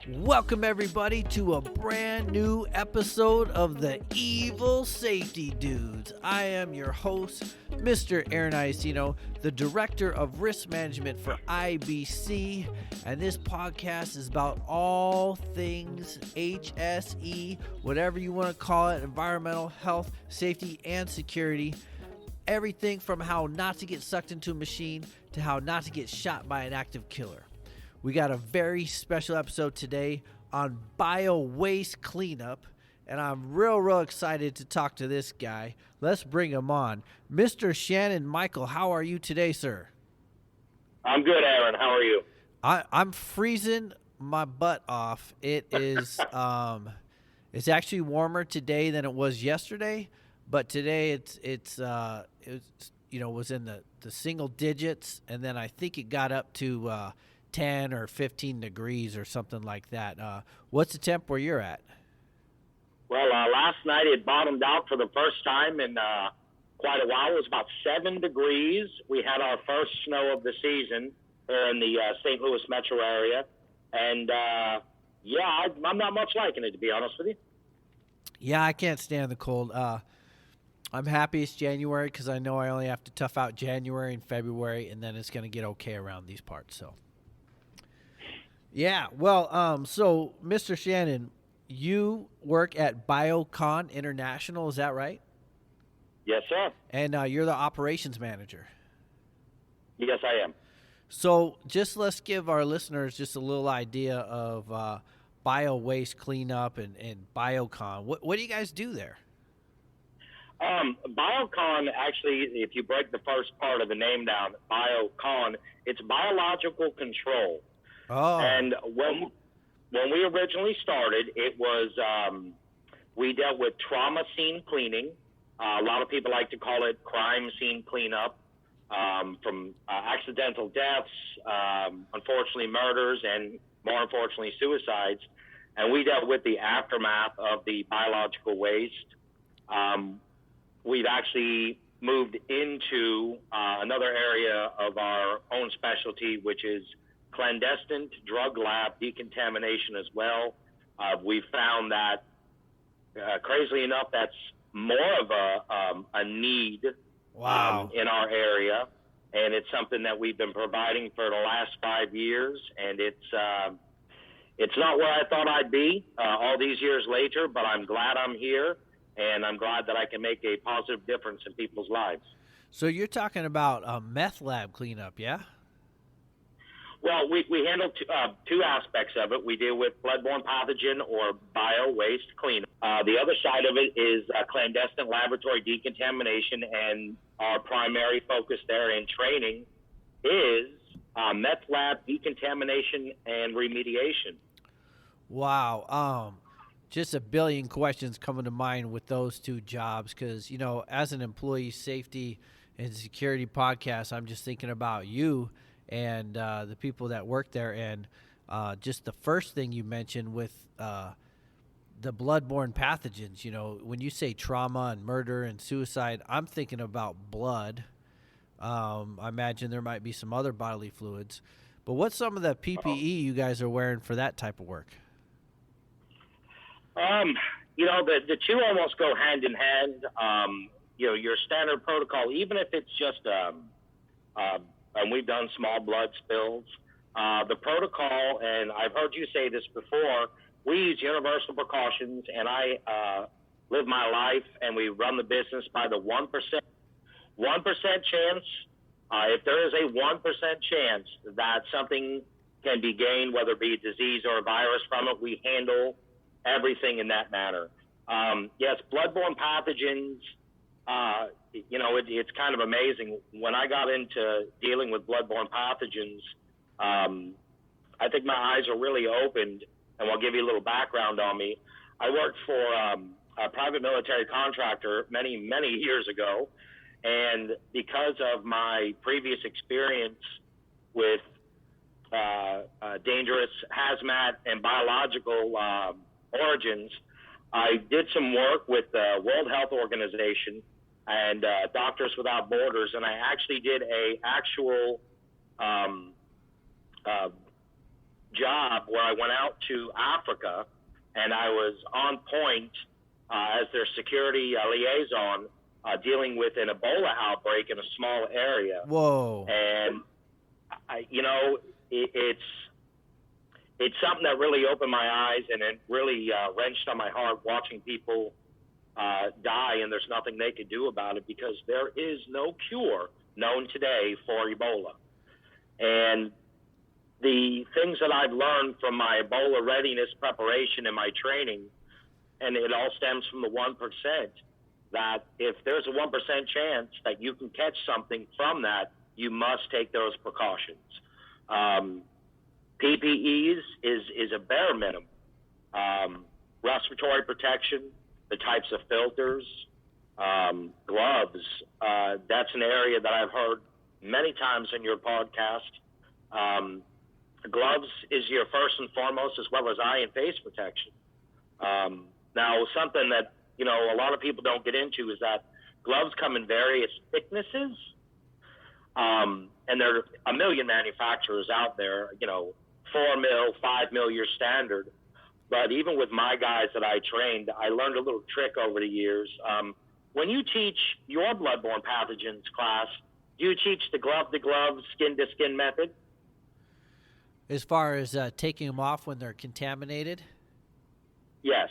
Welcome everybody to a brand new episode of the Evil Safety Dudes. I am your host, Mr. Aaron Iacino, the Director of Risk Management for IBC, and this podcast is about all things HSE, whatever you want to call it, environmental, health, safety, and security. Everything from how not to get sucked into a machine to how not to get shot by an active killer. We got a very special episode today on bio-waste cleanup, and I'm real excited to talk to this guy. Let's bring him on. Mr. Shannon Michael, how are you today, sir? I'm good, Aaron. How are you? I'm freezing my butt off. It is it's actually warmer today than it was yesterday, but today it was in the single digits, and then I think it got up to 10 or 15 degrees or something like that. What's the temp where you're at? Well, last night it bottomed out for the first time in quite a while. It was about 7 degrees. We had our first snow of the season here in the St. Louis metro area. And, I'm not much liking it, to be honest with you. Yeah, I can't stand the cold. I'm happy it's January because I know I only have to tough out January and February, and then it's going to get okay around these parts, so. Yeah, well, so Mr. Shannon, you work at BioCon International, is that right? Yes, sir. And you're the operations manager. Yes, I am. So just let's give our listeners just a little idea of bio-waste cleanup and BioCon. What do you guys do there? BioCon, actually, if you break the first part of the name down, BioCon, it's biological control. Oh. And when we originally started, it was we dealt with trauma scene cleaning. A lot of people like to call it crime scene cleanup, from accidental deaths, unfortunately murders, and more unfortunately suicides. And we dealt with the aftermath of the biological waste. We've actually moved into another area of our own specialty, which is clandestine drug lab decontamination as well. We found that, crazily enough, that's more of a need in our area, and it's something that we've been providing for the last 5 years, and it's not where I thought I'd be all these years later, but I'm glad I'm here, and I'm glad that I can make a positive difference in people's lives. So you're talking about Meth Lab Cleanup, yeah? Well, we handle two aspects of it. We deal with bloodborne pathogen or bio-waste cleanup. The other side of it is clandestine laboratory decontamination, and our primary focus there in training is meth lab decontamination and remediation. Wow. Just a billion questions coming to mind with those two jobs because, as an employee safety and security podcast, I'm just thinking about you and the people that work there, and just the first thing you mentioned with the bloodborne pathogens. When you say trauma and murder and suicide, I'm thinking about blood. I imagine there might be some other bodily fluids. But what's some of the PPE you guys are wearing for that type of work? The two almost go hand in hand. Your standard protocol, even if it's just and we've done small blood spills. The protocol, and I've heard you say this before, we use universal precautions, and I live my life, and we run the business by the 1% chance. If there is a 1% chance that something can be gained, whether it be a disease or a virus from it, we handle everything in that manner. Yes, bloodborne pathogens, it's kind of amazing. When I got into dealing with bloodborne pathogens, I think my eyes are really opened, and I'll give you a little background on me. I worked for a private military contractor many years ago, and because of my previous experience with dangerous hazmat and biological origins, I did some work with the World Health Organization and Doctors Without Borders, and I actually did a actual job where I went out to Africa, and I was on point as their security liaison, dealing with an Ebola outbreak in a small area. Whoa! And it's something that really opened my eyes, and it really wrenched on my heart watching people die, and there's nothing they could do about it because there is no cure known today for Ebola. And the things that I've learned from my Ebola readiness preparation and my training, and it all stems from the 1%, that if there's a 1% chance that you can catch something from that, you must take those precautions. PPEs is a bare minimum. Respiratory protection, the types of filters, gloves. That's an area that I've heard many times in your podcast. Gloves is your first and foremost, as well as eye and face protection. Now, something that a lot of people don't get into is that gloves come in various thicknesses, and there are a million manufacturers out there. 4 mil, 5 mil, your standard. But even with my guys that I trained, I learned a little trick over the years. When you teach your bloodborne pathogens class, do you teach the glove-to-glove, skin-to-skin method? As far as taking them off when they're contaminated? Yes.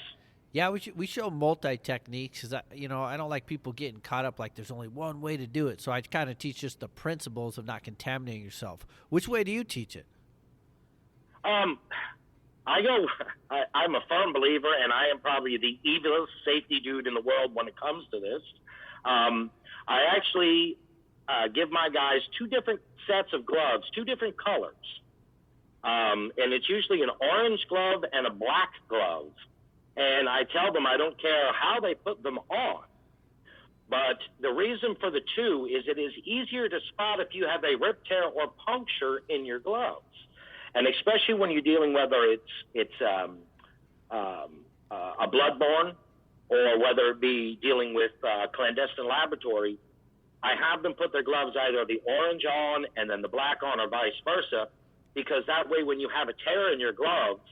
Yeah, we show multi-techniques because, I don't like people getting caught up like there's only one way to do it. So I kind of teach just the principles of not contaminating yourself. Which way do you teach it? I'm a firm believer, and I am probably the evilest safety dude in the world when it comes to this. I actually give my guys 2 different sets of gloves, 2 different colors. And it's usually an orange glove and a black glove. And I tell them I don't care how they put them on. But the reason for the 2 is it is easier to spot if you have a rip, tear, or puncture in your gloves. And especially when you're dealing, whether it's a bloodborne or whether it be dealing with clandestine laboratory, I have them put their gloves either the orange on and then the black on, or vice versa, because that way when you have a tear in your gloves,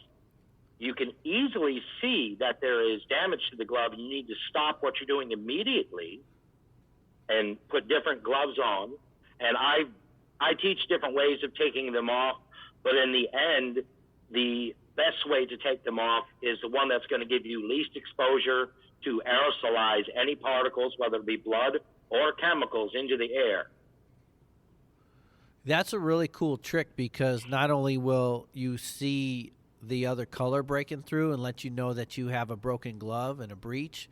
you can easily see that there is damage to the glove, and you need to stop what you're doing immediately and put different gloves on. And I teach different ways of taking them off. But in the end, the best way to take them off is the one that's going to give you least exposure to aerosolize any particles, whether it be blood or chemicals, into the air. That's a really cool trick because not only will you see the other color breaking through and let you know that you have a broken glove and a breach,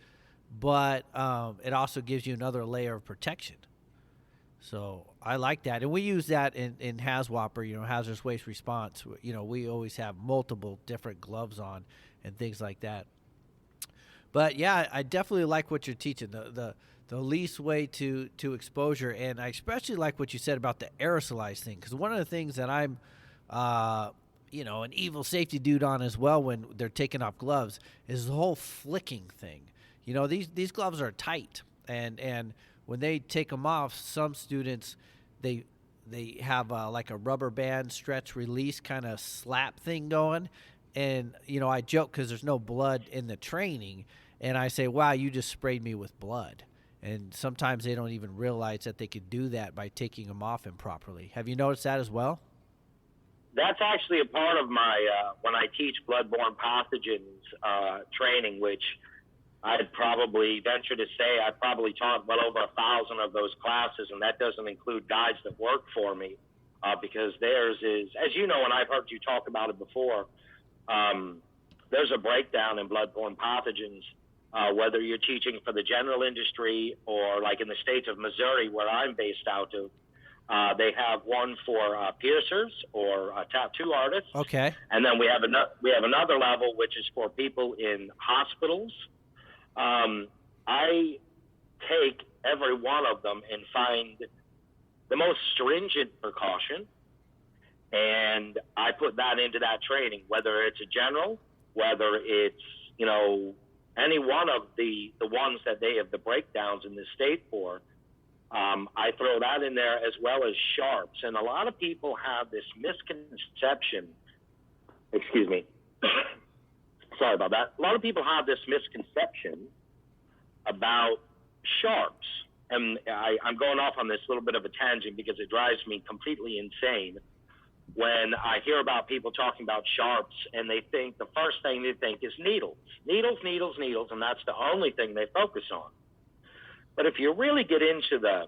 but it also gives you another layer of protection. So I like that. And we use that in HAZWOPER, hazardous waste response. We always have multiple different gloves on and things like that. But yeah, I definitely like what you're teaching, the least way to exposure. And I especially like what you said about the aerosolized thing, because one of the things that I'm, an evil safety dude on as well when they're taking off gloves is the whole flicking thing. These gloves are tight, and when they take them off, some students, they have like a rubber band stretch release kind of slap thing going. And, I joke because there's no blood in the training. And I say, wow, you just sprayed me with blood. And sometimes they don't even realize that they could do that by taking them off improperly. Have you noticed that as well? That's actually a part of my, when I teach bloodborne pathogens training, which I'd probably venture to say I probably taught well over 1,000 of those classes, and that doesn't include guys that work for me, because theirs is, as you know, and I've heard you talk about it before, there's a breakdown in bloodborne pathogens, whether you're teaching for the general industry or like in the state of Missouri, where I'm based out of, they have one for piercers or tattoo artists. Okay. And then we have another level, which is for people in hospitals. I take every one of them and find the most stringent precaution, and I put that into that training, whether it's a general, whether it's, any one of the ones that they have the breakdowns in the state for. I throw that in there, as well as sharps. And a lot of people have this misconception excuse me. Sorry about that. A lot of people have this misconception about sharps. And I'm going off on this little bit of a tangent because it drives me completely insane when I hear about people talking about sharps and they think the first thing they think is needles, and that's the only thing they focus on. But if you really get into the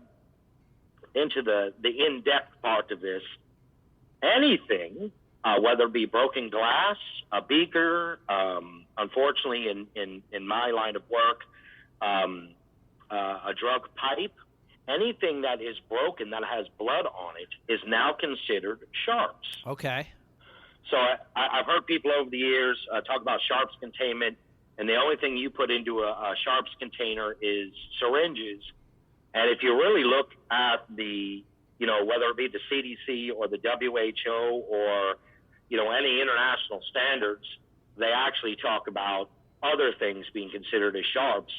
in-depth part of this, anything, whether it be broken glass, a beaker, unfortunately in my line of work, a drug pipe, anything that is broken that has blood on it is now considered sharps. Okay. So I've heard people over the years talk about sharps containment, and the only thing you put into a sharps container is syringes. And if you really look at the, whether it be the CDC or the WHO or, any international standards, they actually talk about other things being considered as sharps.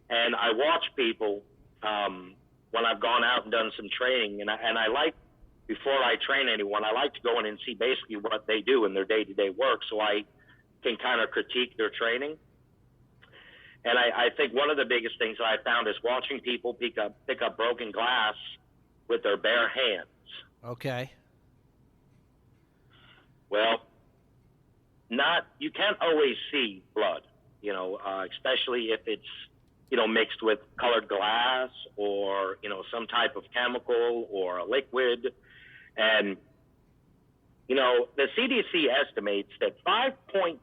And I watch people when I've gone out and done some training, and I like, before I train anyone, I like to go in and see basically what they do in their day-to-day work so I can kind of critique their training. And I think one of the biggest things that I found is watching people pick up broken glass with their bare hands. Okay. Well, you can't always see blood, especially if it's, mixed with colored glass or, some type of chemical or a liquid. And, the CDC estimates that 5.6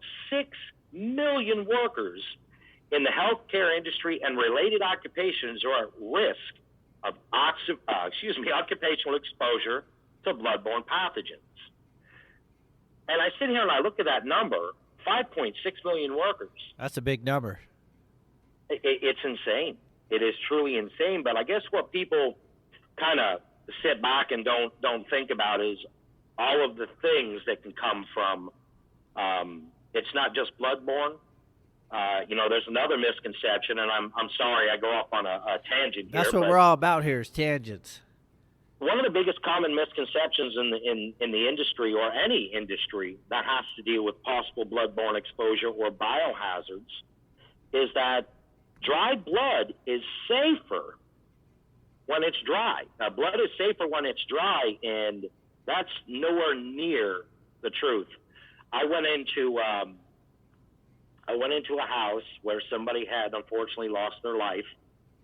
million workers in the healthcare industry and related occupations are at risk of occupational exposure to bloodborne pathogens. And I sit here and I look at that number, 5.6 million workers. That's a big number. It's insane. It is truly insane. But I guess what people kind of sit back and don't think about is all of the things that can come from. It's not just bloodborne. There's another misconception, and I'm sorry I go off on a tangent here. That's what we're all about here is tangents. One of the biggest common misconceptions in the industry or any industry that has to deal with possible bloodborne exposure or biohazards is that dry blood is safer when it's dry. Blood is safer when it's dry, and that's nowhere near the truth. I went into a house where somebody had unfortunately lost their life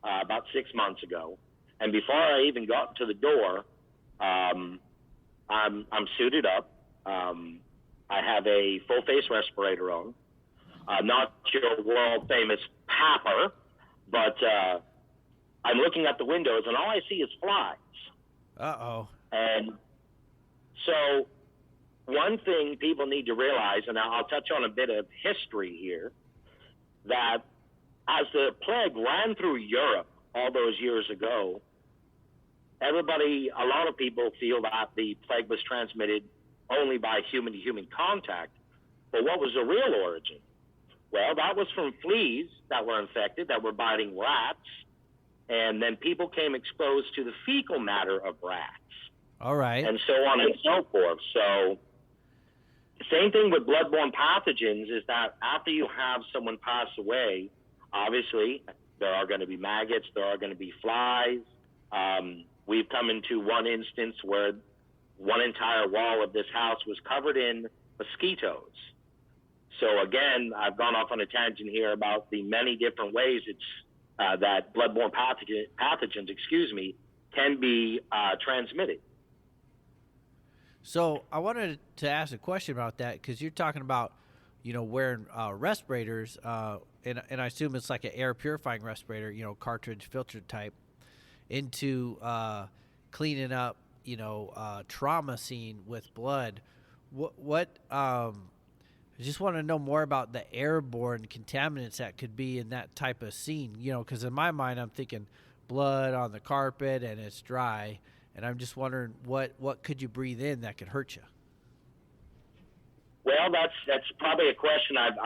about 6 months ago, and before I even got to the door, I'm suited up. I have a full face respirator on. Not your world famous PAPR, but I'm looking at the windows and all I see is flies. Uh-oh. And so one thing people need to realize, and I'll touch on a bit of history here, that as the plague ran through Europe all those years ago, a lot of people feel that the plague was transmitted only by human-to-human contact. But what was the real origin? Well, that was from fleas that were infected, that were biting rats, and then people came exposed to the fecal matter of rats. All right. And so on and so forth. So same thing with bloodborne pathogens is that after you have someone pass away, obviously there are going to be maggots, there are going to be flies. We've come into one instance where one entire wall of this house was covered in mosquitoes. So again, I've gone off on a tangent here about the many different ways that bloodborne pathogens, can be transmitted. So I wanted to ask a question about that because you're talking about, wearing respirators, and I assume it's like an air purifying respirator, cartridge filter type, into cleaning up, trauma scene with blood. I just want to know more about the airborne contaminants that could be in that type of scene, because in my mind I'm thinking blood on the carpet and it's dry, and I'm just wondering what could you breathe in that could hurt you? Well, that's probably a question I've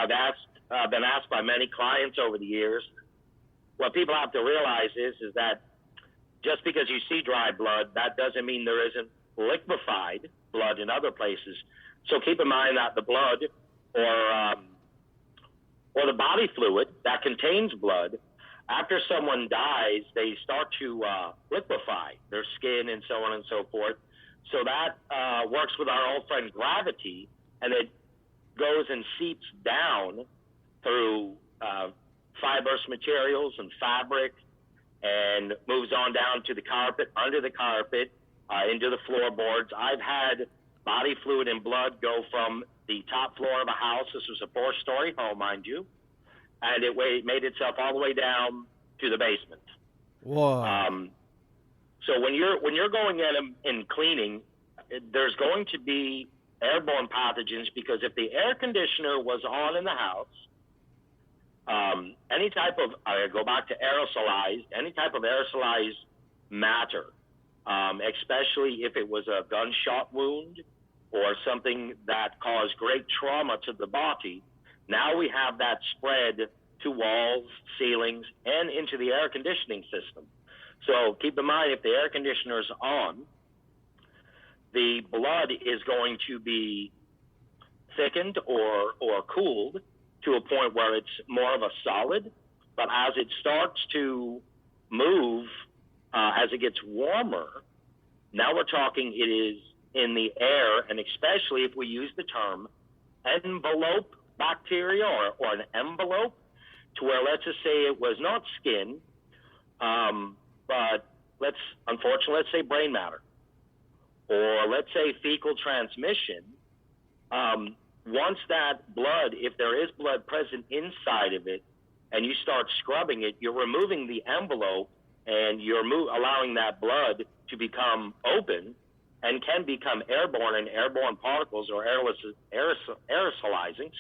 been asked by many clients over the years. What people have to realize is that just because you see dry blood, that doesn't mean there isn't liquefied blood in other places. So keep in mind that the blood or the body fluid that contains blood, after someone dies, they start to liquefy their skin and so on and so forth. So that works with our old friend gravity, and it goes and seeps down through fibrous materials and fabric, and moves on down to the carpet, under the carpet, into the floorboards. I've had body fluid and blood go from the top floor of a house. This was a 4-story home, mind you, and it made itself all the way down to the basement. Whoa. So when you're going in and cleaning, there's going to be airborne pathogens, because if the air conditioner was on in the house, any type of, I go back to aerosolized, any type of aerosolized matter, especially if it was a gunshot wound or something that caused great trauma to the body, now we have that spread to walls, ceilings, and into the air conditioning system. So keep in mind, if the air conditioner is on, the blood is going to be thickened or cooled to a point where it's more of a solid. But as it starts to move, as it gets warmer, now we're talking it is in the air, and especially if we use the term envelope bacteria or an envelope, to where, let's just say it was not skin, but let's say brain matter, or let's say fecal transmission. Once that blood, if there is blood present inside of it, and you start scrubbing it, you're removing the envelope, and you're allowing that blood to become open and can become airborne, and airborne particles or aerosolizing,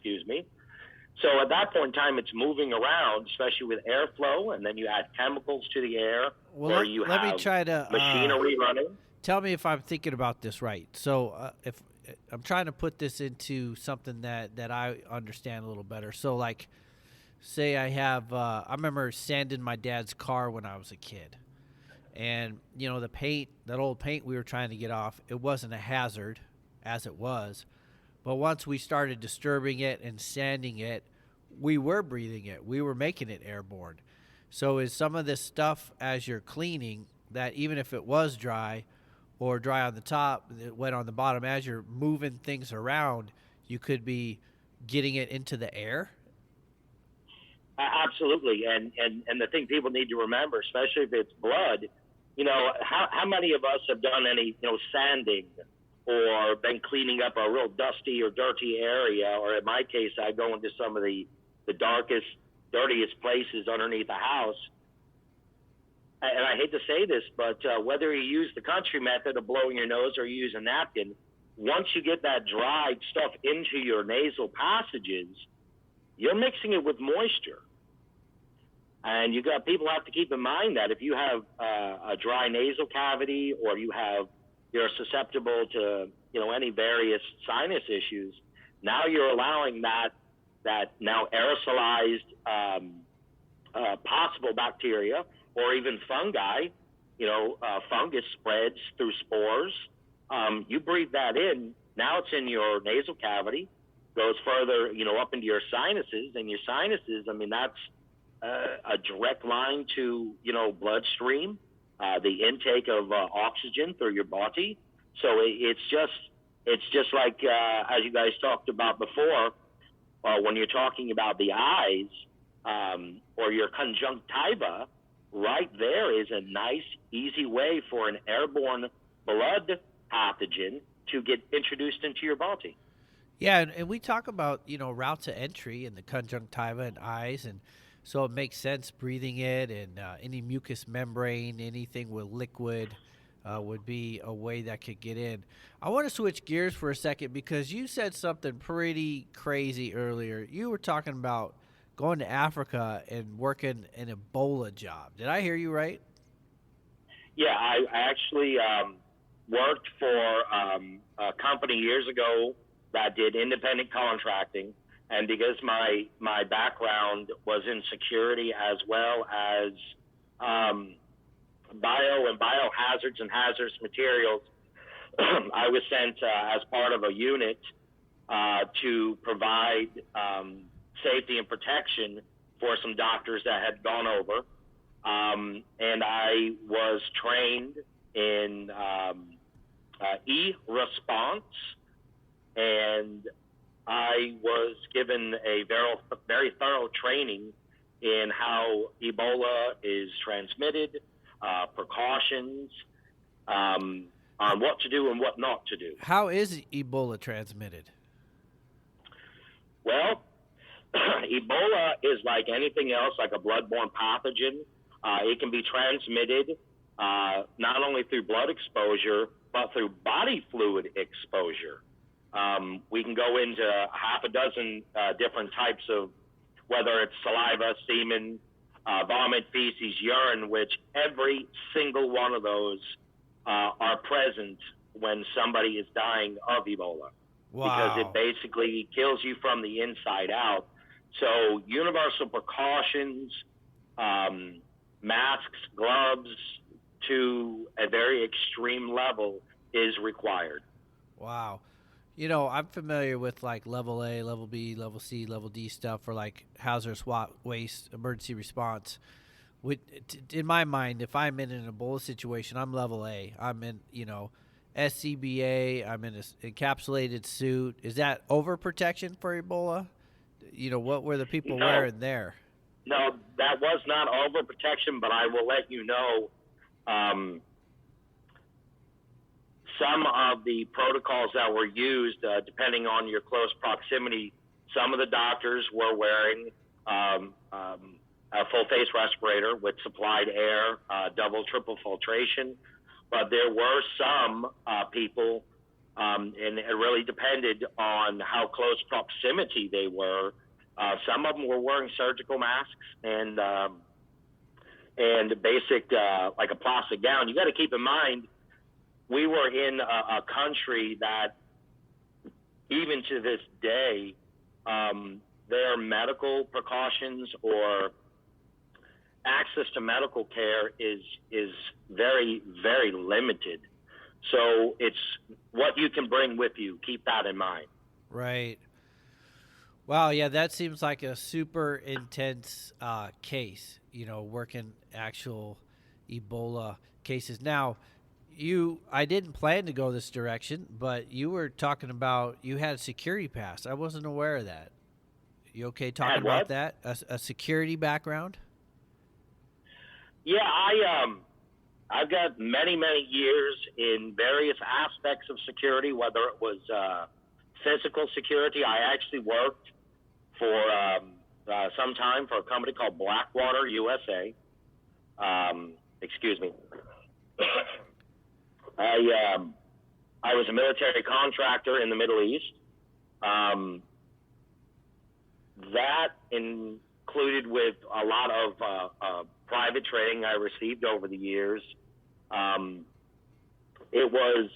So at that point in time, it's moving around, especially with airflow, and then you add chemicals to the air, Well, let me try to machinery running. Tell me if I'm thinking about this right. So if I'm trying to put this into something that I understand a little better. So like, say I have, I remember sanding my dad's car when I was a kid. And, the paint, that old paint we were trying to get off, it wasn't a hazard as it was. But once we started disturbing it and sanding it, we were breathing it. We were making it airborne. So is some of this stuff, as you're cleaning, that even if it was dry or dry on the top, wet on the bottom, as you're moving things around, you could be getting it into the air? Absolutely. And the thing people need to remember, especially if it's blood, how many of us have done any, sanding or been cleaning up a real dusty or dirty area, or in my case, I go into some of the darkest, dirtiest places underneath a house. And I hate to say this, but whether you use the country method of blowing your nose or you use a napkin, once you get that dried stuff into your nasal passages, you're mixing it with moisture. And people have to keep in mind that if you have a dry nasal cavity, or you're susceptible to, any various sinus issues, now you're allowing that now aerosolized possible bacteria or even fungi, fungus spreads through spores. You breathe that in, now it's in your nasal cavity, goes further, up into your sinuses, and your sinuses, that's a direct line to, bloodstream, the intake of oxygen through your body. So it's just like, as you guys talked about before, when you're talking about the eyes, or your conjunctiva, right there is a nice, easy way for an airborne blood pathogen to get introduced into your body. Yeah, and we talk about, route to entry in the conjunctiva and eyes, and so it makes sense breathing it, and any mucous membrane, anything with liquid would be a way that could get in. I want to switch gears for a second, because you said something pretty crazy earlier. You were talking about going to Africa and working an Ebola job. Did I hear you right? Yeah, I actually worked for a company years ago that did independent contracting. And because my background was in security as well as bio and biohazards and hazardous materials, I was sent as part of a unit to provide safety and protection for some doctors that had gone over. And I was trained in e-response, and I was given a very thorough training in how Ebola is transmitted, precautions, on what to do and what not to do. How is Ebola transmitted? Well, Ebola is like anything else, like a bloodborne pathogen. It can be transmitted not only through blood exposure, but through body fluid exposure. We can go into half a dozen different types of, whether it's saliva, semen, vomit, feces, urine, which every single one of those are present when somebody is dying of Ebola. Wow. Because it basically kills you from the inside out. So universal precautions, masks, gloves, to a very extreme level is required. Wow. You know, I'm familiar with like level A, level B, level C, level D stuff for like hazardous waste, emergency response. In my mind, if I'm in an Ebola situation, I'm level A. I'm in, SCBA. I'm in an encapsulated suit. Is that overprotection for Ebola? What were the people wearing there? No, that was not overprotection, but I will let you know some of the protocols that were used, depending on your close proximity. Some of the doctors were wearing a full face respirator with supplied air, double, triple filtration. But there were some people, and it really depended on how close proximity they were. Some of them were wearing surgical masks and basic, like a plastic gown. You got to keep in mind, we were in a country that, even to this day, their medical precautions or access to medical care is very, very limited. So it's what you can bring with you. Keep that in mind. Right. Wow. Yeah, that seems like a super intense case, working actual Ebola cases. Now, I didn't plan to go this direction, but you were talking about you had a security pass. I wasn't aware of that. You okay talking about that? A security background? Yeah, I've got many, many years in various aspects of security, whether it was physical security. I actually worked for some time for a company called Blackwater USA. Excuse me. I was a military contractor in the Middle East. That included with a lot of private training I received over the years. It was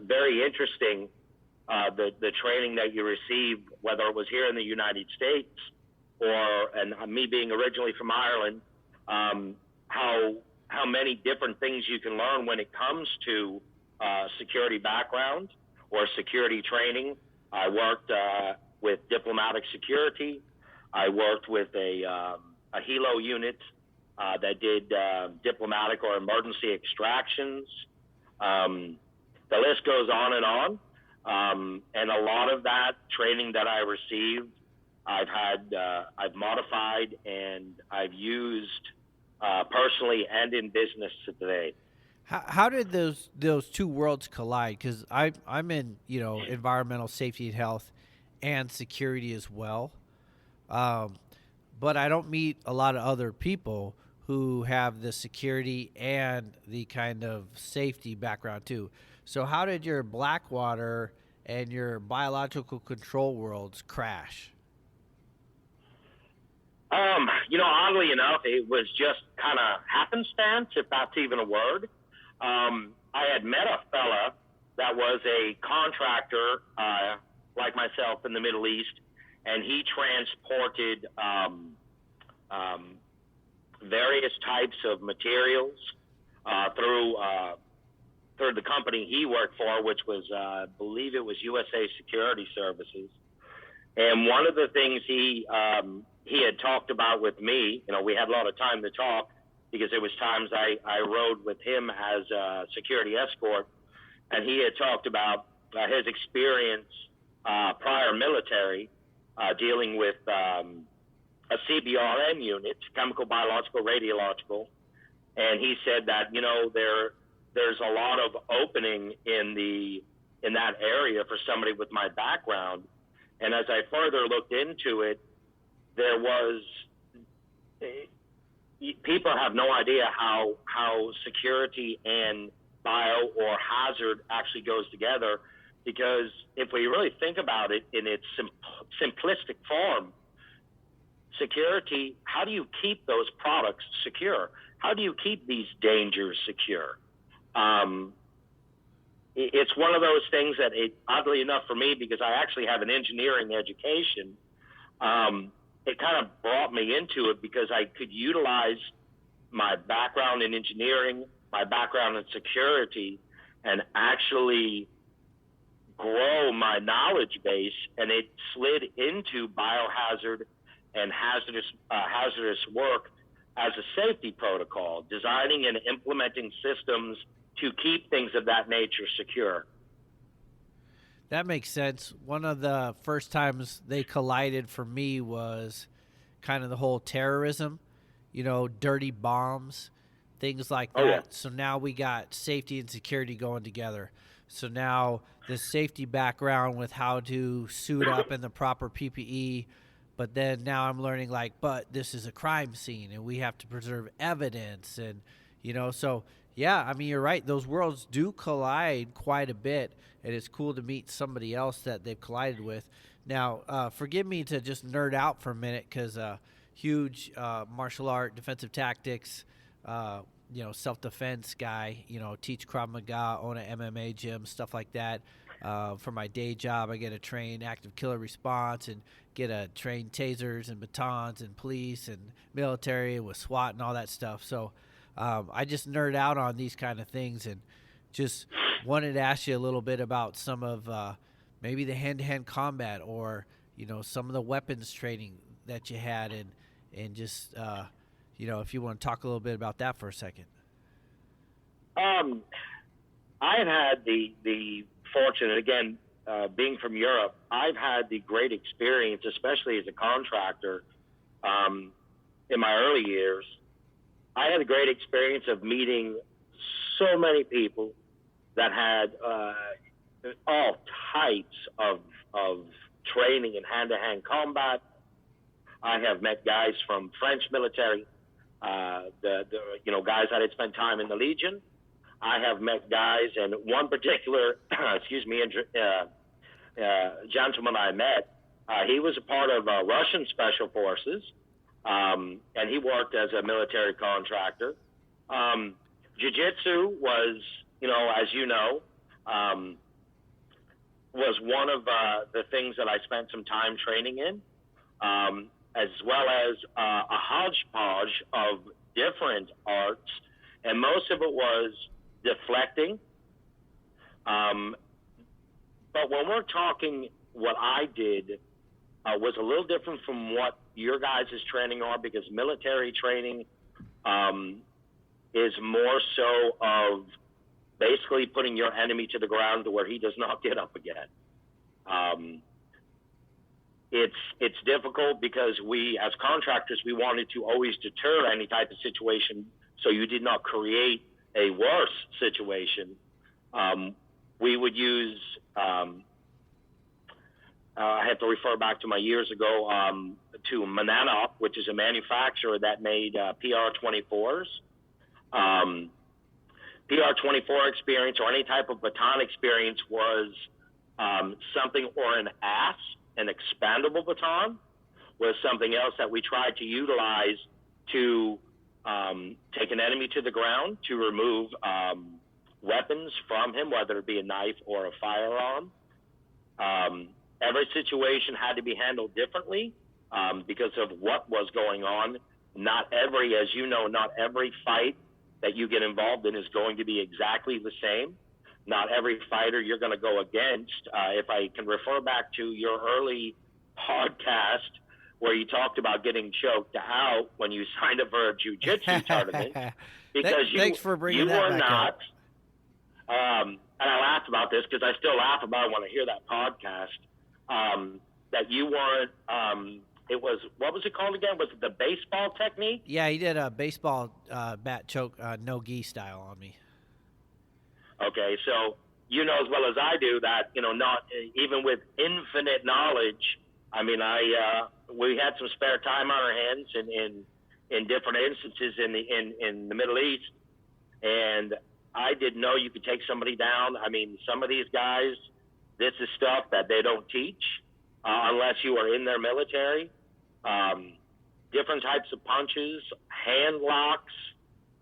very interesting, the training that you received, whether it was here in the United States and me being originally from Ireland, how many different things you can learn when it comes to security background or security training. I worked with diplomatic security. I worked with a helo unit that did diplomatic or emergency extractions. The list goes on and on. And a lot of that training that I received, I've modified and I've used personally and in business today. How did those two worlds collide? Because I'm in environmental safety and health and security as well, but I don't meet a lot of other people who have the security and the kind of safety background too. So how did your Blackwater and your biological control worlds crash? Oddly enough, it was just kind of happenstance, if that's even a word. I had met a fella that was a contractor, like myself, in the Middle East, and he transported various types of materials through through the company he worked for, which was, I believe it was USA Security Services. And one of the things he had talked about with me, we had a lot of time to talk because it was times I rode with him as a security escort, and he had talked about his experience prior military dealing with a CBRN unit, chemical, biological, radiological, and he said that there's a lot of opening in that area for somebody with my background. And as I further looked into it, there was people have no idea how security and bio or hazard actually goes together, because if we really think about it in its simplistic form, security, how do you keep those products secure? How do you keep these dangers secure? It's one of those things that, oddly enough for me, because I actually have an engineering education, it kind of brought me into it because I could utilize my background in engineering, my background in security, and actually grow my knowledge base, and it slid into biohazard and hazardous work as a safety protocol, designing and implementing systems to keep things of that nature secure. That makes sense. One of the first times they collided for me was kind of the whole terrorism, dirty bombs, things like that. Yeah. So now we got safety and security going together. So now the safety background with how to suit up in the proper PPE, but then now I'm learning but this is a crime scene and we have to preserve evidence, and so yeah, I mean, you're right. Those worlds do collide quite a bit, and it's cool to meet somebody else that they've collided with. Now, forgive me to just nerd out for a minute, because huge martial art, defensive tactics, self-defense guy, teach Krav Maga, own an MMA gym, stuff like that. For my day job, I get to train active killer response and get to train tasers and batons and police and military with SWAT and all that stuff. So I just nerd out on these kind of things, and just wanted to ask you a little bit about some of maybe the hand-to-hand combat, or some of the weapons training that you had, and just if you want to talk a little bit about that for a second. I had the fortunate, again, being from Europe, I've had the great experience, especially as a contractor in my early years. I had a great experience of meeting so many people that had all types of training in hand-to-hand combat. I have met guys from French military, guys that had spent time in the Legion. I have met guys, and one particular, gentleman I met, he was a part of Russian Special Forces. And he worked as a military contractor. Jiu-jitsu was, was one of the things that I spent some time training in, as well as a hodgepodge of different arts, and most of it was deflecting. But when we're talking, what I did was a little different from what your guys' training are, because military training is more so of basically putting your enemy to the ground to where he does not get up again. It's difficult because we, as contractors, we wanted to always deter any type of situation so you did not create a worse situation. We would use, I have to refer back to my years ago, to Mananop, which is a manufacturer that made PR-24s. PR-24 experience, or any type of baton experience, was something, or an an expandable baton, was something else that we tried to utilize to take an enemy to the ground, to remove weapons from him, whether it be a knife or a firearm. Every situation had to be handled differently because of what was going on. Not every fight that you get involved in is going to be exactly the same. not every fighter you're going to go against. If I can refer back to your early podcast where you talked about getting choked out when you signed up for a jiu-jitsu tournament, because Thanks for bringing you that were back not. up. And I laughed about this because I still laugh about it when I hear that podcast. That you weren't. It was, what was it called again? Was it the baseball technique? Yeah, he did a baseball bat choke, no gi style on me. Okay, so you know as well as I do that, not even with infinite knowledge. I mean, we had some spare time on our hands in different instances in the Middle East, and I didn't know you could take somebody down. I mean, some of these guys, this is stuff that they don't teach unless you are in their military. Different types of punches, hand locks.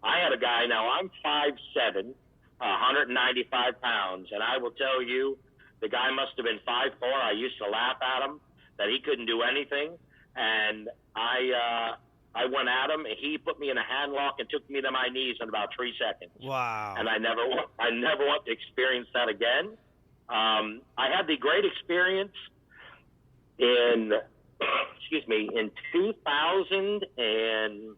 I had a guy, now I'm 5'7", 195 pounds, and I will tell you, the guy must have been 5'4". I used to laugh at him that he couldn't do anything, and I went at him, and he put me in a hand lock and took me to my knees in about 3 seconds. Wow! And I never want to experience that again. I had the great experience in 2000 and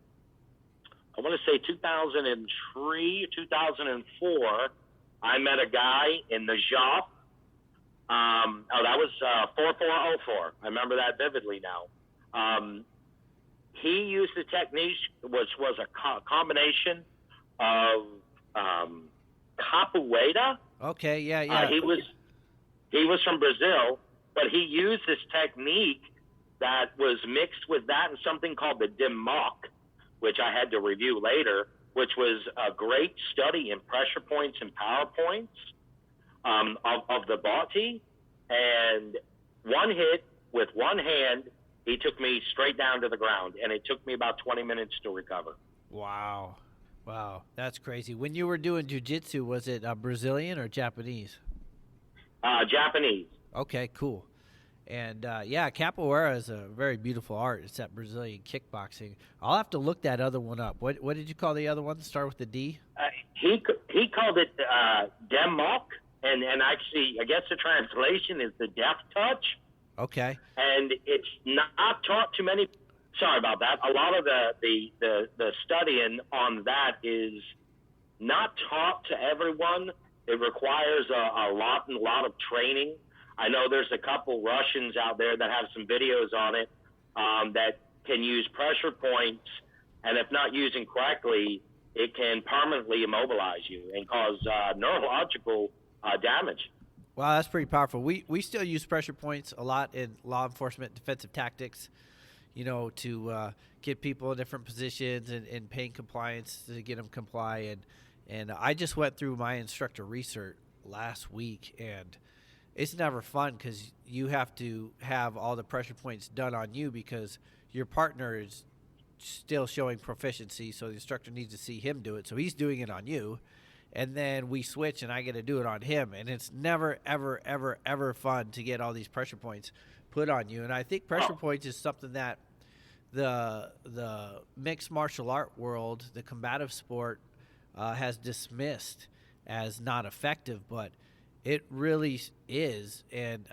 I want to say 2003, 2004. I met a guy in the shop. That was 4404. I remember that vividly now. He used the technique, which was a combination of capoeira. Okay, yeah. He was from Brazil, but he used this technique that was mixed with that and something called the DIMOC, which I had to review later, which was a great study in pressure points and power points of the body. And one hit with one hand, he took me straight down to the ground, and it took me about 20 minutes to recover. Wow, that's crazy. When you were doing jiu-jitsu, was it Brazilian or Japanese? Japanese. Okay, cool. And capoeira is a very beautiful art. It's that Brazilian kickboxing. I'll have to look that other one up. What did you call the other one? Start with the D? He called it DEMOC, and actually, I guess the translation is the death touch. Okay. And it's not taught to many. Sorry about that. A lot of the studying on that is not taught to everyone. It requires a lot of training. I know there's a couple Russians out there that have some videos on it that can use pressure points, and if not using correctly, it can permanently immobilize you and cause neurological damage. Wow, that's pretty powerful. We still use pressure points a lot in law enforcement, defensive tactics, to get people in different positions and pain compliance to get them comply. And I just went through my instructor research last week, and it's never fun because you have to have all the pressure points done on you because your partner is still showing proficiency, so the instructor needs to see him do it. So he's doing it on you, and then we switch, and I get to do it on him. And it's never, ever, ever, ever fun to get all these pressure points put on you. And I think pressure points is something that the mixed martial art world, the combative sport, has dismissed as not effective, but it really is, and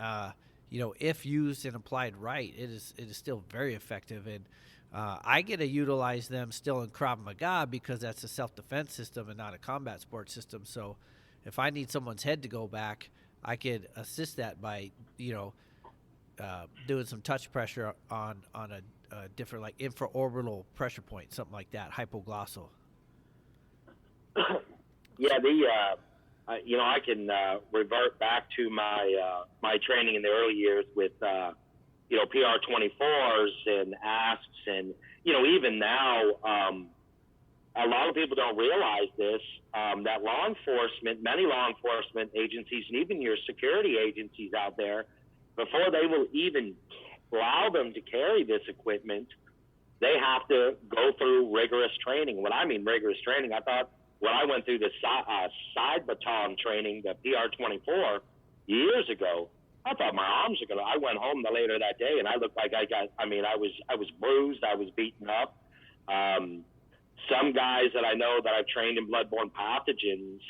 if used and applied right, it is still very effective. And I get to utilize them still in Krav Maga because that's a self-defense system and not a combat sports system. So if I need someone's head to go back, I could assist that by doing some touch pressure on a different, like infraorbital pressure point, something like that, hypoglossal. Yeah, I can revert back to my training in the early years with PR-24s and ASPs, and even now, a lot of people don't realize this, that many law enforcement agencies, and even your security agencies out there, before they will even allow them to carry this equipment, they have to go through rigorous training. When I mean rigorous training, I thought when I went through the side baton training, the PR-24 years ago, I thought my arms were I went home later that day and I looked like I was bruised, I was beaten up. Some guys that I know that I've trained in bloodborne pathogens,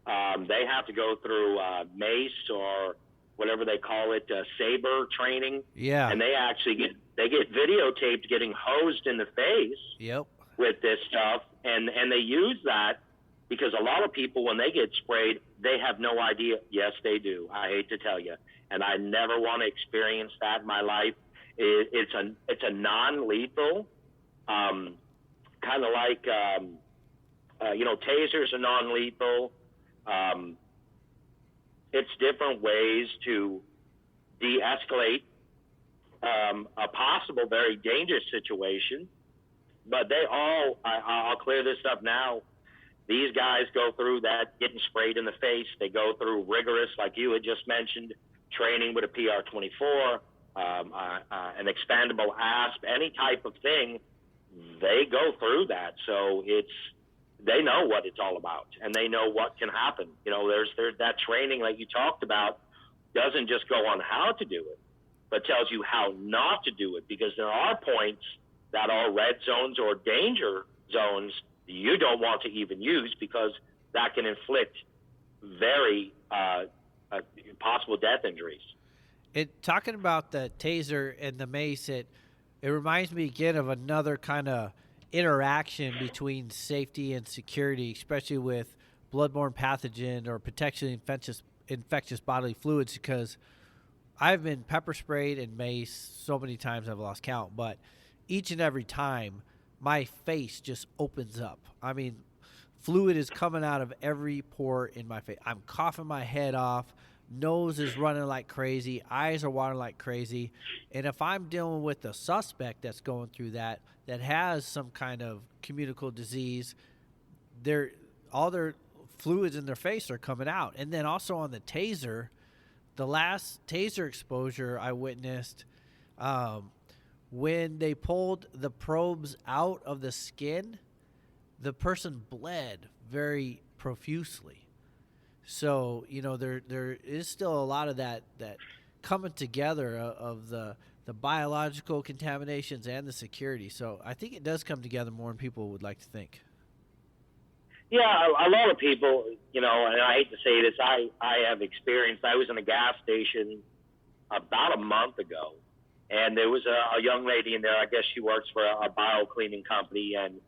They have to go through MACE or whatever they call it, SABRE training. Yeah. And they get videotaped getting hosed in the face. Yep. With this stuff, and they use that because a lot of people, when they get sprayed, they have no idea. Yes, they do. I hate to tell you, and I never want to experience that in my life. It's a non-lethal, kind of like tasers are non-lethal. It's different ways to de-escalate a possible very dangerous situation. But they all, I'll clear this up now, these guys go through that, getting sprayed in the face. They go through rigorous, like you had just mentioned, training with a PR-24, an expandable asp, any type of thing. They go through that. So they know what it's all about, and they know what can happen. There's that training that you talked about doesn't just go on how to do it, but tells you how not to do it, because there are points that are red zones or danger zones you don't want to even use, because that can inflict very possible death injuries. Talking about the taser and the mace, it reminds me again of another kind of interaction between safety and security, especially with bloodborne pathogen or potentially infectious bodily fluids, because I've been pepper sprayed and mace so many times I've lost count, but each and every time my face just opens up. I mean, fluid is coming out of every pore in my face. I'm coughing my head off. Nose is running like crazy. Eyes are watering like crazy. And if I'm dealing with a suspect that's going through that has some kind of communicable disease, all their fluids in their face are coming out. And then also on the taser, the last taser exposure I witnessed, when they pulled the probes out of the skin, the person bled very profusely. So, there is still a lot of that coming together of the biological contaminations and the security. So I think it does come together more than people would like to think. Yeah, a lot of people, and I hate to say this, I have experienced, I was in a gas station about a month ago, and there was a young lady in there. I guess she works for a bio cleaning company, and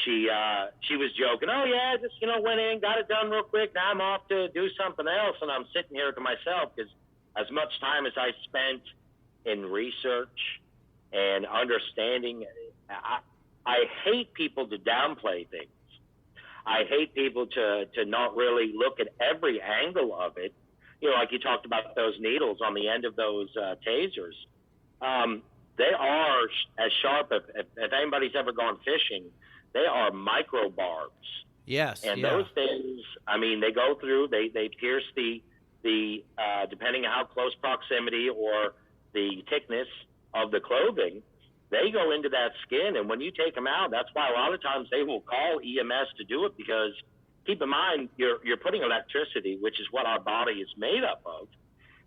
she was joking. Oh yeah, just went in, got it done real quick. Now I'm off to do something else, and I'm sitting here to myself, because as much time as I spent in research and understanding, I hate people to downplay things. I hate people to not really look at every angle of it. Like you talked about those needles on the end of those tasers. They are as sharp, if anybody's ever gone fishing, they are micro barbs. Yes. And those things, they go through, they pierce the depending on how close proximity or the thickness of the clothing, they go into that skin. And when you take them out, that's why a lot of times they will call EMS to do it, because keep in mind, you're putting electricity, which is what our body is made up of,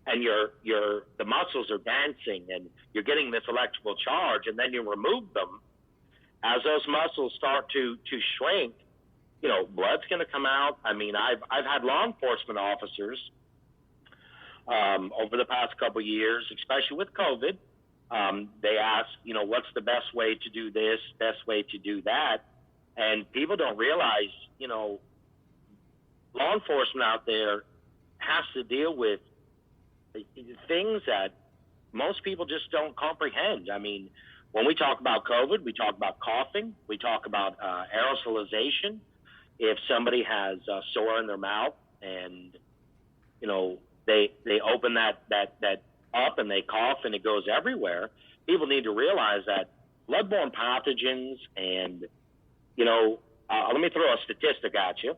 and the muscles are dancing, and you're getting this electrical charge, and then you remove them. As those muscles start to shrink, blood's going to come out. I've had law enforcement officers over the past couple of years, especially with COVID. They ask, what's the best way to do this, best way to do that, and people don't realize, law enforcement out there has to deal with things that most people just don't comprehend. When we talk about COVID, we talk about coughing, we talk about aerosolization. If somebody has a sore in their mouth and, they open that up and they cough and it goes everywhere, people need to realize that bloodborne pathogens and, let me throw a statistic at you,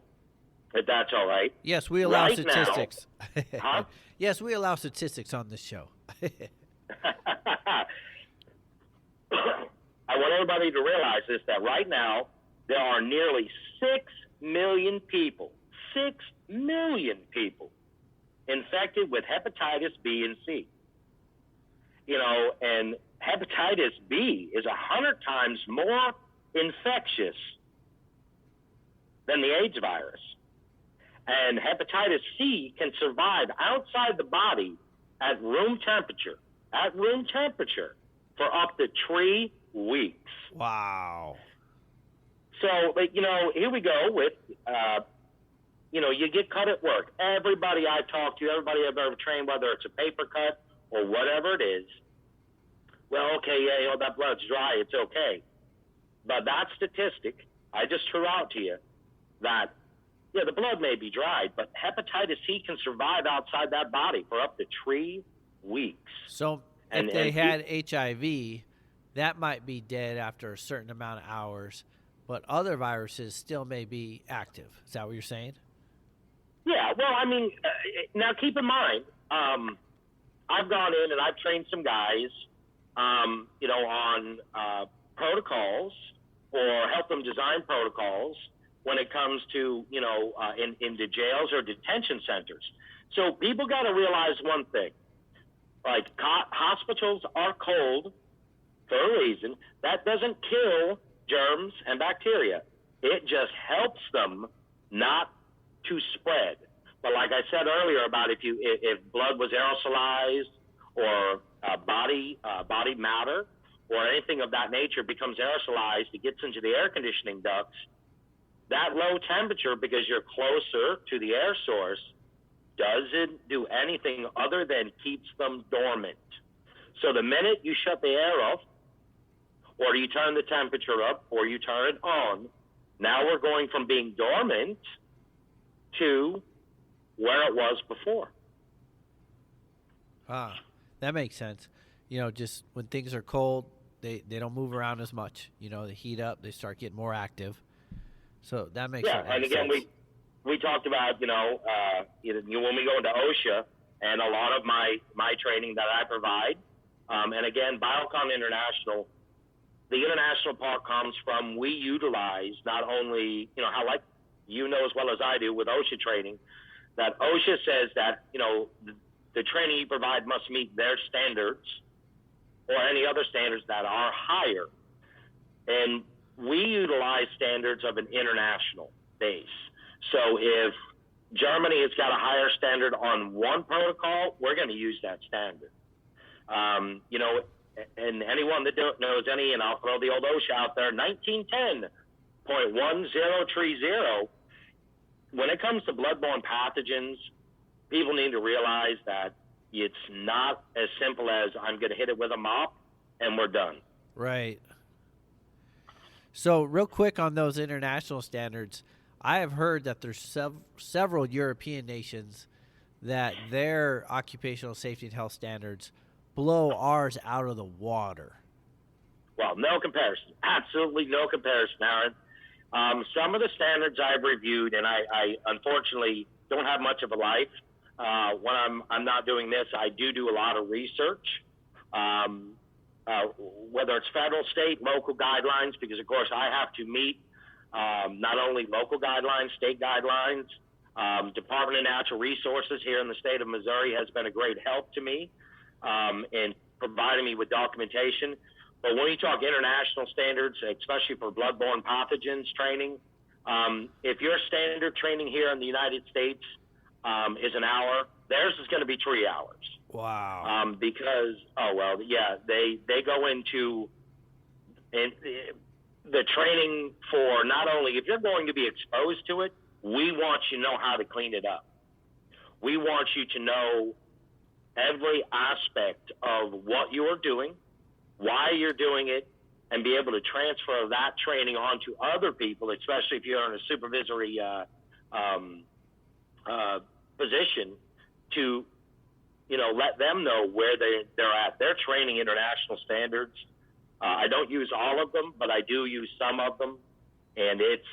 if that's all right. Yes, we allow right statistics. Now, huh? Yes, we allow statistics on this show. I want everybody to realize this, that right now there are nearly 6 million people, 6 million people infected with hepatitis B and C. And hepatitis B is 100 times more infectious than the AIDS virus. And hepatitis C can survive outside the body at room temperature, for up to 3 weeks. Wow. So, here we go with, you get cut at work. Everybody I talk to, everybody I've ever trained, whether it's a paper cut or whatever it is, well, okay, yeah, that blood's dry, it's okay. But that statistic I just threw out to you, that, the blood may be dried, but hepatitis C can survive outside that body for up to 3 weeks. So if they had HIV, that might be dead after a certain amount of hours, but other viruses still may be active. Is that what you're saying? Yeah, well, now keep in mind, I've gone in and I've trained some guys, on protocols, or help them design protocols when it comes to, into jails or detention centers. So people got to realize one thing. Like, hospitals are cold for a reason. That doesn't kill germs and bacteria. It just helps them not to spread. But like I said earlier about if blood was aerosolized or body matter or anything of that nature becomes aerosolized, it gets into the air conditioning ducts. That low temperature, because you're closer to the air source, doesn't do anything other than keeps them dormant. So the minute you shut the air off, or you turn the temperature up, or you turn it on, now we're going from being dormant to where it was before. That makes sense. Just when things are cold, they don't move around as much. They heat up, they start getting more active. So that makes sense. Yeah, and again, we talked about, when we go into OSHA, and a lot of my training that I provide, and again, BioCon International, the international part comes from, we utilize not only, how like as well as I do with OSHA training, that OSHA says that, the training you provide must meet their standards or any other standards that are higher. And we utilize standards of an international base. So if Germany has got a higher standard on one protocol, we're going to use that standard. And anyone that knows any, and I'll throw the old OSHA out there, 1910.1030, when it comes to bloodborne pathogens, people need to realize that it's not as simple as I'm going to hit it with a mop and we're done. Right. So real quick on those international standards, I have heard that there's several European nations that their occupational safety and health standards blow ours out of the water. Well, no comparison. Absolutely no comparison, Aaron. Some of the standards I've reviewed, and I unfortunately don't have much of a life. When I'm not doing this, I do a lot of research, whether it's federal, state, local guidelines, because, of course, I have to meet not only local guidelines, state guidelines. Department of Natural Resources here in the state of Missouri has been a great help to me in providing me with documentation. But when you talk international standards, especially for bloodborne pathogens training, if your standard training here in the United States is an hour, theirs is going to be 3 hours. Wow. Because, they go into the training for not only, if you're going to be exposed to it, we want you to know how to clean it up. We want you to know every aspect of what you are doing, why you're doing it, and be able to transfer that training onto other people, especially if you're in a supervisory position, to let them know where they're at. They're training international standards. I don't use all of them, but I do use some of them, and it's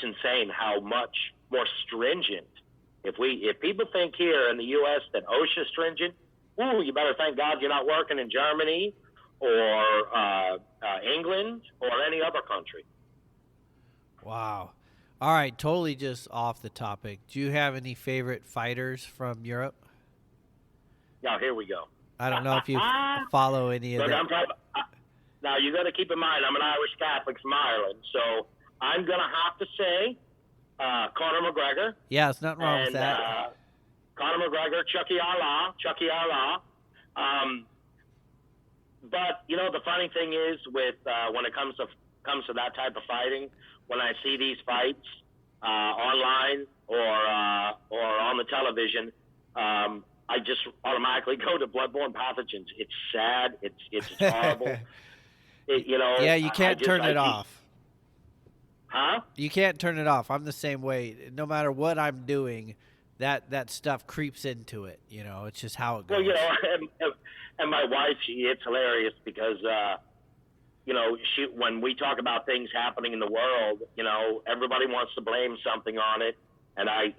insane how much more stringent. If people think here in the U.S. that OSHA is stringent, you better thank God you're not working in Germany or England or any other country. Wow. All right, totally just off the topic. Do you have any favorite fighters from Europe? Now, here we go. I don't know if you follow any of them. Now, you got to keep in mind, I'm an Irish Catholic from Ireland, so I'm going to have to say Conor McGregor. Yeah, there's nothing wrong with And that. Conor McGregor, Chucky Allah. But the funny thing is, with when it comes to that type of fighting, when I see these fights online or on the television, I just automatically go to bloodborne pathogens. It's sad. It's horrible. Yeah, you can't turn it off. Huh? You can't turn it off. I'm the same way. No matter what I'm doing, that stuff creeps into it. It's just how it goes. Well, and my wife, it's hilarious because, when we talk about things happening in the world, everybody wants to blame something on it. And I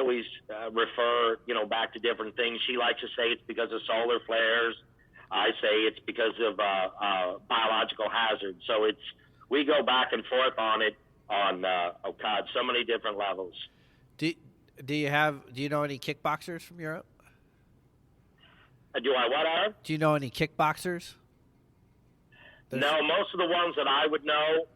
always refer, back to different things. She likes to say it's because of solar flares. I say it's because of biological hazards. So we go back and forth on it on so many different levels. Do you know any kickboxers from Europe? Do I what, Aaron? Do you know any kickboxers? No, most of the ones that I would know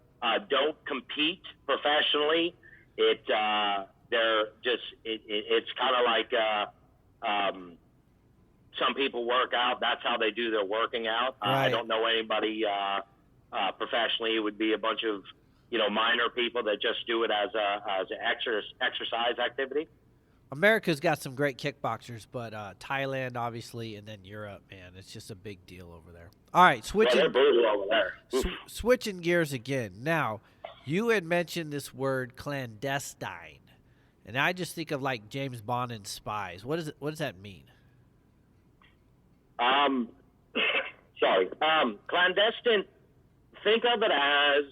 don't compete professionally. They're just it's kind of like some people work out. That's how they do their working out. Right. I don't know anybody professionally. It would be a bunch of minor people that just do it as an exercise activity. America's got some great kickboxers, but Thailand, obviously, and then Europe, man, it's just a big deal over there. All right, they're brutal over there. Switching gears again. Now, you had mentioned this word clandestine, and I just think of like James Bond and spies. What does that mean? Sorry. Clandestine, think of it as,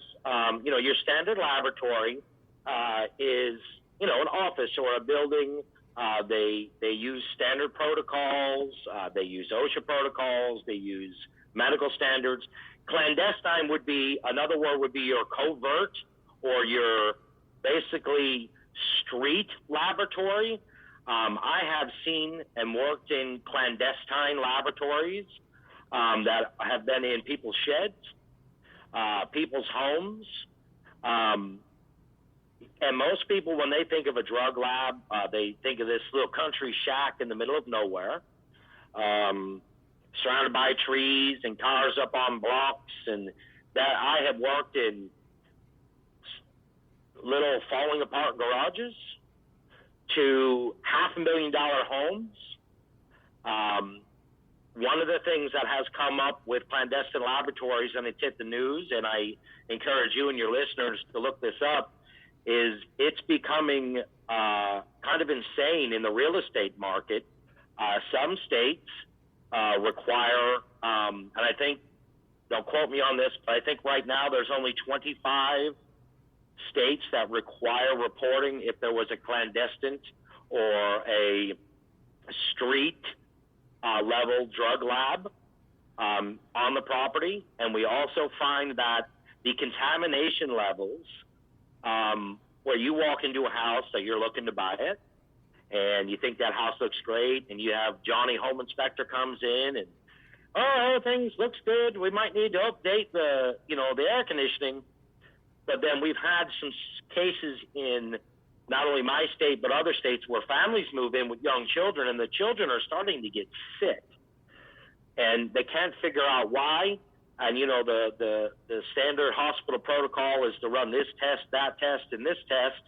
your standard laboratory is, an office or a building. They use standard protocols. They use OSHA protocols. They use medical standards. Clandestine would be, another word would be your covert or your basically street laboratory. I have seen and worked in clandestine laboratories that have been in people's sheds, people's homes. And most people, when they think of a drug lab, they think of this little country shack in the middle of nowhere, surrounded by trees and cars up on blocks. And that I have worked in little falling apart garages to $500,000 homes. One of the things that has come up with clandestine laboratories, and it's hit the news, and I encourage you and your listeners to look this up, is it's becoming kind of insane in the real estate market. Some states require, and I think, don't quote me on this, but I think right now there's only 25 states that require reporting if there was a clandestine or a street level drug lab on the property. And we also find that the contamination levels, where you walk into a house that you're looking to buy it, and you think that house looks great, and you have Johnny Home Inspector comes in and, everything looks good. We might need to update the air conditioning. But then we've had some cases in not only my state, but other states where families move in with young children, and the children are starting to get sick. And they can't figure out why. And, the standard hospital protocol is to run this test, that test, and this test.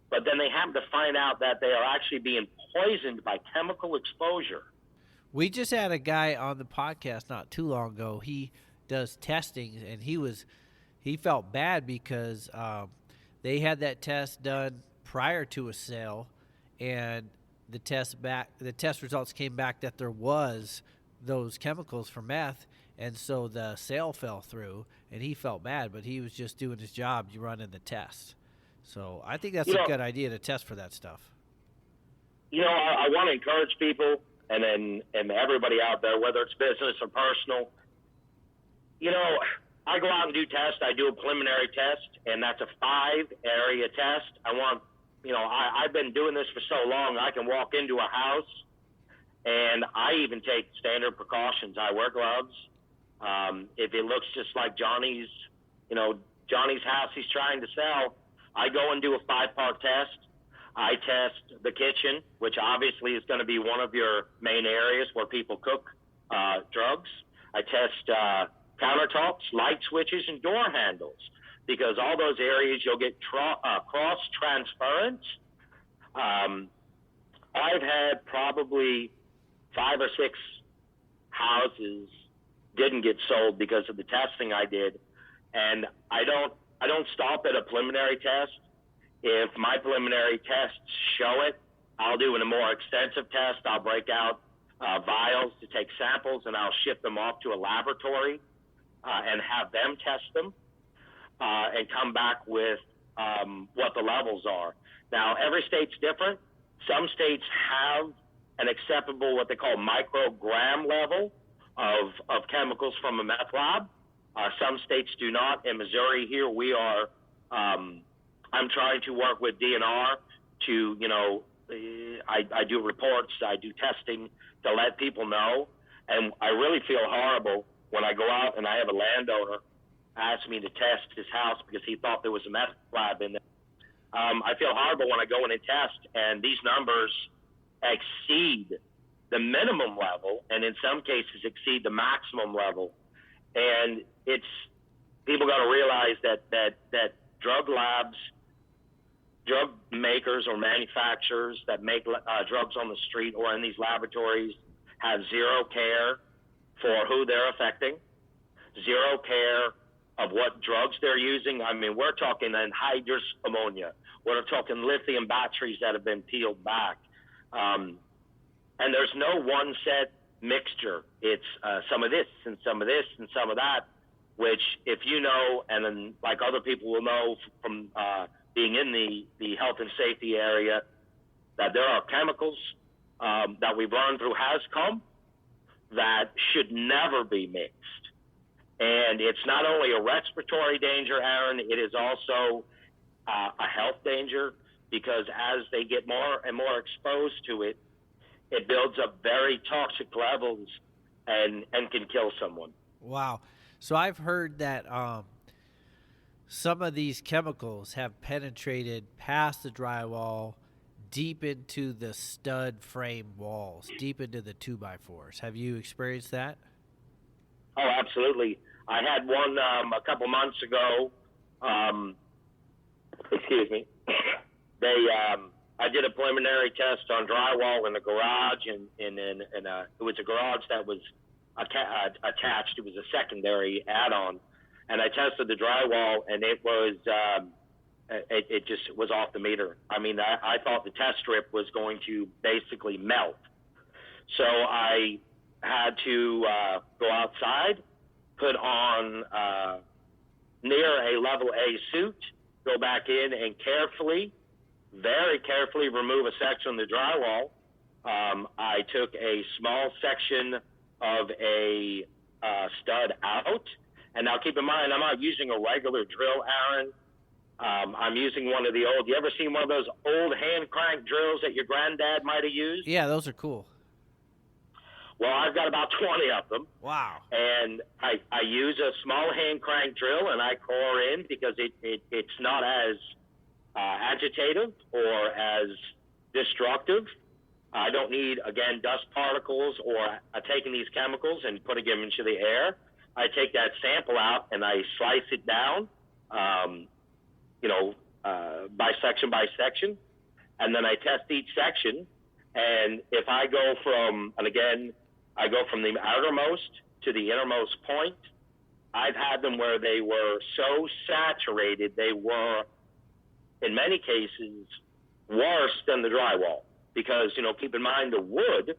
But then they happen to find out that they are actually being poisoned by chemical exposure. We just had a guy on the podcast not too long ago. He does testing, and he felt bad because they had that test done prior to a sale, and the test results came back that there was those chemicals for meth, and so the sale fell through, and he felt bad, but he was just doing his job, running the test. So I think that's a good idea to test for that stuff. I want to encourage people and everybody out there, whether it's business or personal. I go out and do tests. I do a preliminary test, and that's a 5-area test. I've been doing this for so long, I can walk into a house, and I even take standard precautions. I wear gloves. If it looks just like Johnny's house he's trying to sell, I go and do a 5-part test. I test the kitchen, which obviously is going to be one of your main areas where people cook drugs. I test countertops, light switches, and door handles, because all those areas you'll get cross-transference. I've had probably 5 or 6 houses didn't get sold because of the testing I did, and I don't stop at a preliminary test. If my preliminary tests show it, I'll do a more extensive test. I'll break out vials to take samples, and I'll ship them off to a laboratory and have them test them and come back with what the levels are. Now, every state's different. Some states have an acceptable, what they call microgram level of chemicals from a meth lab. Some states do not. In Missouri here, we are, I'm trying to work with DNR to, I do reports, I do testing to let people know. And I really feel horrible when I go out and I have a landowner ask me to test his house because he thought there was a meth lab in there. I feel horrible when I go in and test, and these numbers exceed the minimum level, and in some cases exceed the maximum level. And people got to realize that drug labs, drug makers or manufacturers that make drugs on the street or in these laboratories have zero care for who they're affecting, zero care of what drugs they're using. I mean, we're talking anhydrous ammonia. We're talking lithium batteries that have been peeled back. And there's no one set mixture. It's some of this and some of this and some of that, which if you know, and then like other people will know from being in the health and safety area, that there are chemicals that we've learned through HAZCOM that should never be mixed. And it's not only a respiratory danger, Aaron, it is also a health danger, because as they get more and more exposed to it, it builds up very toxic levels and can kill someone. Wow. So I've heard that some of these chemicals have penetrated past the drywall, deep into the stud frame walls, deep into the 2x4s. Have you experienced that? Oh, absolutely. I had one a couple months ago. Excuse me. I did a preliminary test on drywall in the garage, and it was a garage that was attached. It was a secondary add-on, and I tested the drywall, and it was it just was off the meter. I mean, I thought the test strip was going to basically melt. So I had to go outside, put on near a level A suit, go back in and very carefully remove a section of the drywall. I took a small section of a stud out. And now keep in mind, I'm not using a regular drill, Aaron. I'm using one of the old, you ever seen one of those old hand crank drills that your granddad might have used? Yeah, those are cool. Well, I've got about 20 of them. Wow. And I use a small hand crank drill, and I core in because it's not as agitative or as destructive. I don't need, again, dust particles or taking these chemicals and putting them into the air. I take that sample out and I slice it down, by section, and then I test each section. And if I go from, and again, I go from the outermost to the innermost point, I've had them where they were so saturated, they were, in many cases, worse than the drywall. Because, keep in mind, the wood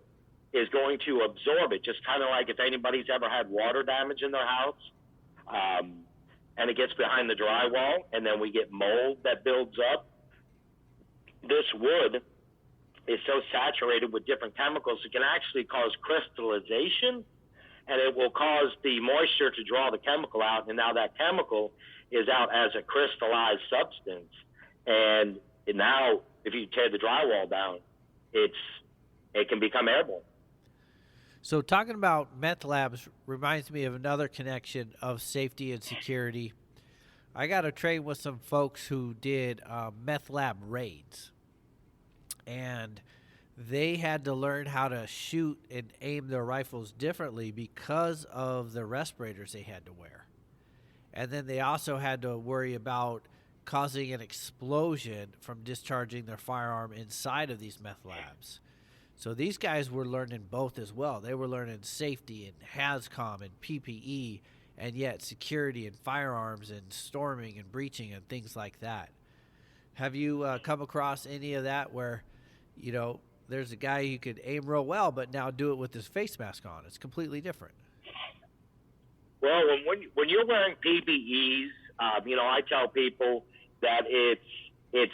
is going to absorb it, just kind of like if anybody's ever had water damage in their house, and it gets behind the drywall, and then we get mold that builds up. This wood is so saturated with different chemicals, it can actually cause crystallization, and it will cause the moisture to draw the chemical out, and now that chemical is out as a crystallized substance. And now, if you tear the drywall down, it can become airborne. So talking about meth labs reminds me of another connection of safety and security. I got to train with some folks who did meth lab raids, and they had to learn how to shoot and aim their rifles differently because of the respirators they had to wear. And then they also had to worry about causing an explosion from discharging their firearm inside of these meth labs. So these guys were learning both as well. They were learning safety and HAZCOM and PPE, and yet security and firearms and storming and breaching and things like that. Have you come across any of that where, you know, there's a guy who could aim real well, but now do it with his face mask on? It's completely different. Well, when you're wearing PPEs, you know, I tell people that it's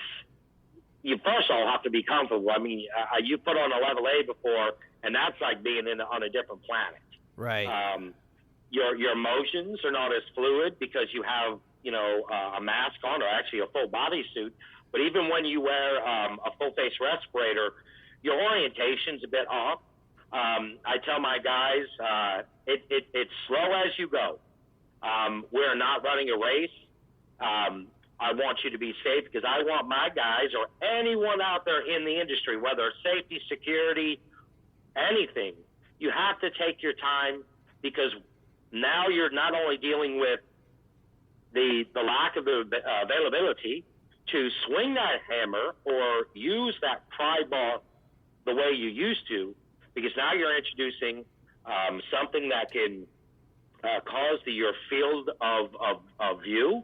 you first of all have to be comfortable. I mean, you put on a level A before, and that's like being on a different planet. Right. Your emotions are not as fluid because you have, you know, a mask on, or actually a full body suit. But even when you wear a full face respirator, your orientation's a bit off. I tell my guys, it's slow as you go. We're not running a race. I want you to be safe because I want my guys or anyone out there in the industry, whether it's safety, security, anything, you have to take your time, because now you're not only dealing with the lack of the availability to swing that hammer or use that pry bar the way you used to, because now you're introducing something that can cause your field of view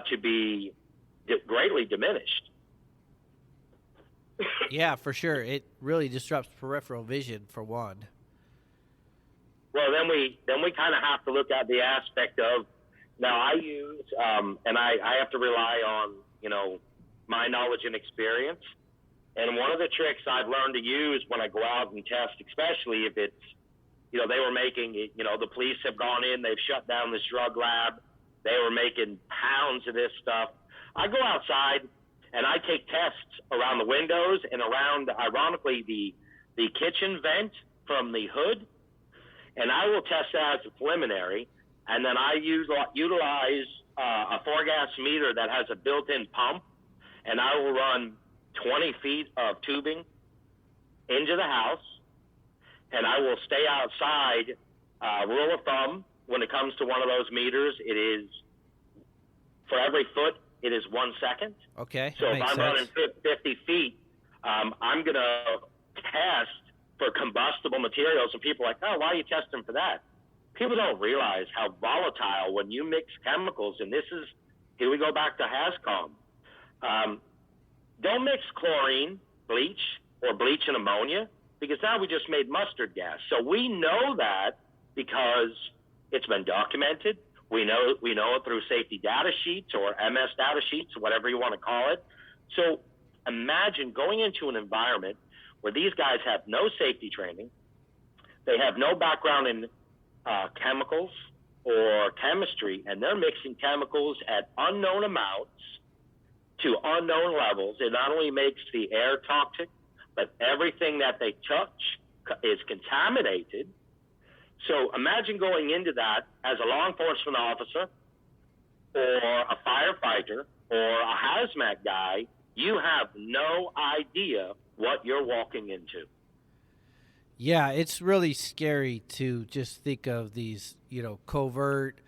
to be greatly diminished. Yeah, for sure. It really disrupts peripheral vision, for one. Well, then we kind of have to look at the aspect of, now I use and I have to rely on, you know, my knowledge and experience. And one of the tricks I've learned to use when I go out and test, especially if it's, you know, they were making, you know, the police have gone in, they've shut down this drug lab, they were making pounds of this stuff. I go outside and I take tests around the windows and around, ironically, the kitchen vent from the hood, and I will test that as a preliminary, and then I utilize a 4-gas meter that has a built-in pump, and I will run 20 feet of tubing into the house, and I will stay outside. Rule of thumb, when it comes to one of those meters, it is, for every foot, it is 1 second. Okay. So if I'm running 50 feet, I'm going to test for combustible materials, and people are like, oh, why are you testing for that? People don't realize how volatile when you mix chemicals, and this is, here we go back to HAZCOM. Don't mix chlorine, bleach, or bleach and ammonia, because now we just made mustard gas. So we know that because it's been documented. We know it through safety data sheets or MS data sheets, whatever you want to call it. So imagine going into an environment where these guys have no safety training, they have no background in chemicals or chemistry, and they're mixing chemicals at unknown amounts to unknown levels. It not only makes the air toxic, but everything that they touch is contaminated. So imagine going into that as a law enforcement officer or a firefighter or a hazmat guy. You have no idea what you're walking into. Yeah, it's really scary to just think of these, you know, covert,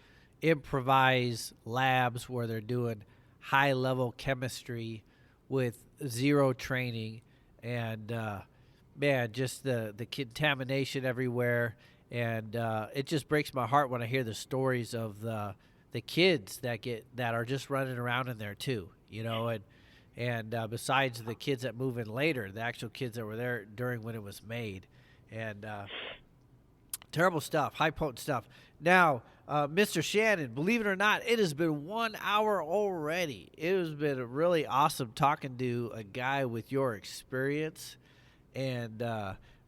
improvised labs where they're doing high-level chemistry with zero training, and man, just the contamination everywhere. And it just breaks my heart when I hear the stories of the kids that are just running around in there too, you know, and besides the kids that move in later, the actual kids that were there during when it was made, and terrible stuff, high potent stuff. Now, Mr. Shannon, believe it or not, it has been 1 hour already. It has been really awesome talking to a guy with your experience, and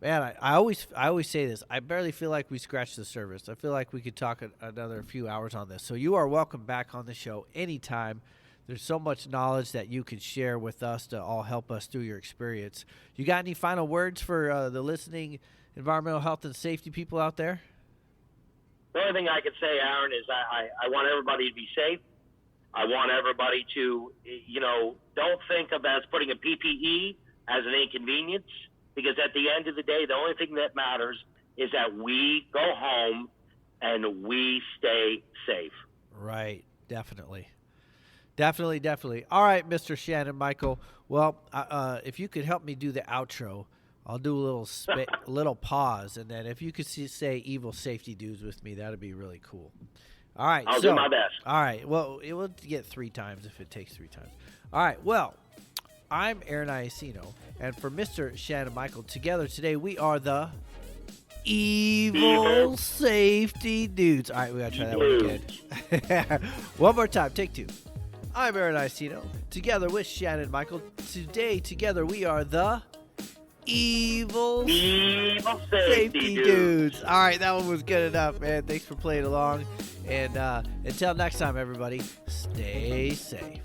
man, I always say this. I barely feel like we scratched the surface. I feel like we could talk another few hours on this. So you are welcome back on the show anytime. There's so much knowledge that you can share with us to all help us through your experience. You got any final words for the listening environmental health and safety people out there? The only thing I could say, Aaron, is I want everybody to be safe. I want everybody to, don't think of as putting a PPE as an inconvenience, because at the end of the day, the only thing that matters is that we go home and we stay safe. Right. Definitely. Definitely. All right, Mr. Shannon Michael. Well, if you could help me do the outro, I'll do a little pause, and then if you could say "Evil Safety Dudes" with me, that'd be really cool. All right, I'll do my best. All right, well, it will get 3 times if it takes 3 times. All right, well, I'm Aaron Iacino, and for Mr. Shannon Michael, together today we are the Evil Safety Dudes. All right, we gotta try that one again. One more time, take 2. I'm Aaron Iacino, together with Shannon Michael. Today, together, we are the Evil Safety Dudes. All right, that one was good enough, man. Thanks for playing along. And until next time, everybody, stay safe.